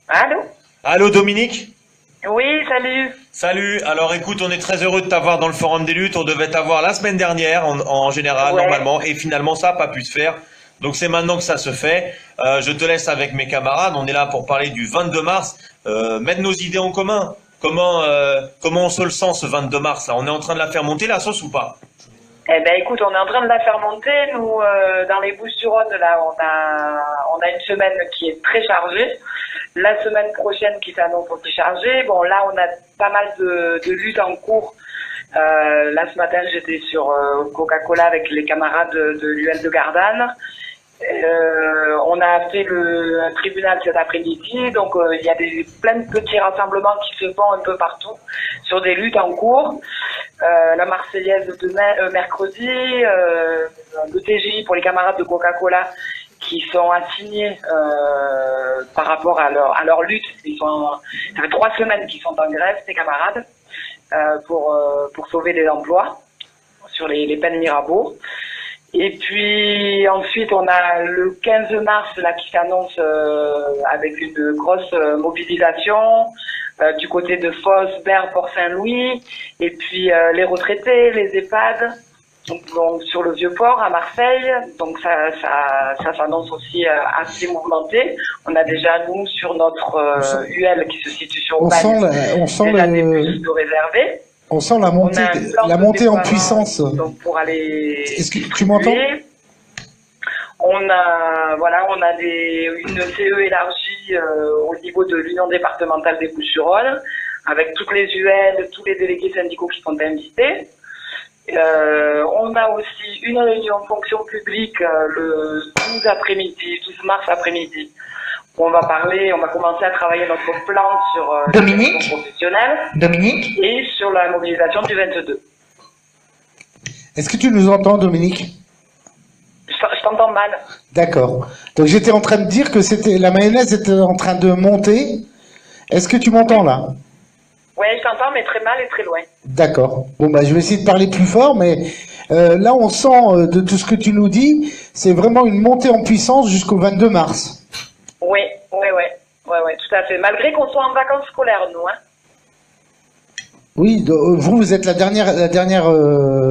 Allô? Allô Dominique? Oui, salut. Salut, alors écoute, on est très heureux de t'avoir dans le Forum des luttes. On devait t'avoir la semaine dernière en général, Ouais. normalement, et finalement ça n'a pas pu se faire. Donc c'est maintenant que ça se fait. Je te laisse avec mes camarades. On est là pour parler du 22 mars, mettre nos idées en commun. Comment on se le sent ce 22 mars là? On est en train de la faire monter la sauce ou pas? Eh ben, écoute, on est en train de la faire monter. Nous, dans les Bouches-du-Rhône, là, on a une semaine qui est très chargée. La semaine prochaine qui s'annonce aussi chargée. Bon, là, on a pas mal de luttes en cours. Là, ce matin, j'étais sur Coca-Cola avec les camarades de l'UL de Gardanne. On a fait un tribunal cet après-midi, donc il y a plein de petits rassemblements qui se font un peu partout sur des luttes en cours. La Marseillaise demain, mercredi, le TGI pour les camarades de Coca-Cola qui sont assignés par rapport à leur lutte. Ça fait 3 semaines qu'ils sont en grève, ces camarades, pour sauver des emplois sur les peines Mirabeau. Et puis ensuite on a le 15 mars là qui s'annonce avec une grosse mobilisation du côté de Fos, Berre, Port-Saint-Louis, et puis les retraités, les EHPAD, donc sur le Vieux-Port à Marseille. Donc ça s'annonce aussi assez mouvementé. On a déjà nous sur notre UL qui se situe sur Aubagne, déjà des bus de réservés. On sent la montée en puissance. Donc pour aller Est-ce que tu m'entends? On a une CE élargie au niveau de l'Union départementale des Bouches-du-Rhône, avec toutes les UL, tous les délégués syndicaux qui sont invités. On a aussi une réunion fonction publique le 12 mars après-midi. On va commencer à travailler notre plan sur Dominique, professionnelle Dominique, et sur la mobilisation du 22. Est-ce que tu nous entends, Dominique? Je t'entends mal. D'accord. Donc j'étais en train de dire que la mayonnaise était en train de monter. Est-ce que tu m'entends là? Oui, je t'entends, mais très mal et très loin. D'accord. Bon, je vais essayer de parler plus fort, mais là, on sent de tout ce que tu nous dis, c'est vraiment une montée en puissance jusqu'au 22 mars. Oui, tout à fait. Malgré qu'on soit en vacances scolaires, nous, hein. Oui, vous êtes la dernière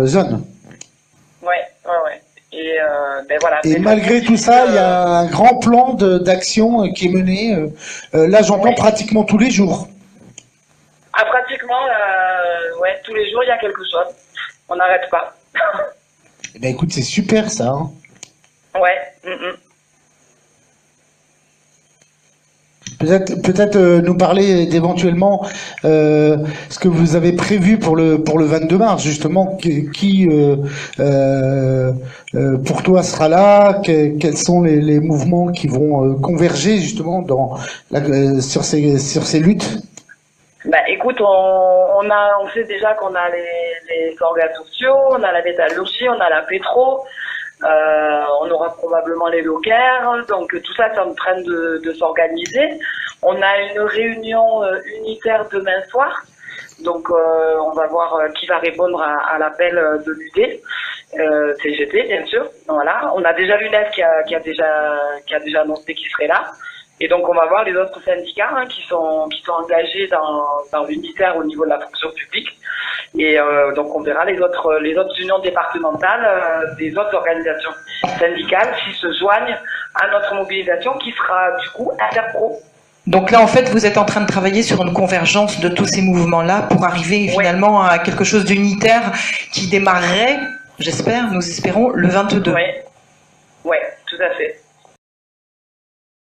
zone. Ouais. Et voilà. Et malgré tout ça, il y a un grand plan d'action qui est mené. Là, j'entends pratiquement tous les jours. Ah, pratiquement, tous les jours, il y a quelque chose. On n'arrête pas. Eh ben, écoute, c'est super, ça. Hein. Ouais. Peut-être nous parler d'éventuellement ce que vous avez prévu pour le 22 mars, justement, qui pour toi sera là, quels sont les mouvements qui vont converger justement sur ces luttes. Écoute, on sait déjà qu'on a les organes sociaux, on a la métallurgie, on a la pétro. On aura probablement les locaires, donc tout ça c'est en train de s'organiser. On a une réunion unitaire demain soir, donc on va voir qui va répondre à l'appel de l'UD, CGT bien sûr. Voilà, on a déjà l'UNEF qui a déjà annoncé qu'il serait là. Et donc on va voir les autres syndicats qui sont engagés dans l'unitaire au niveau de la fonction publique. Et donc on verra les autres unions départementales des autres organisations syndicales qui se joignent à notre mobilisation qui sera du coup interpro. Donc là en fait vous êtes en train de travailler sur une convergence de tous ces mouvements-là pour arriver finalement à quelque chose d'unitaire qui démarrerait, j'espère, nous espérons, le 22. Oui, tout à fait.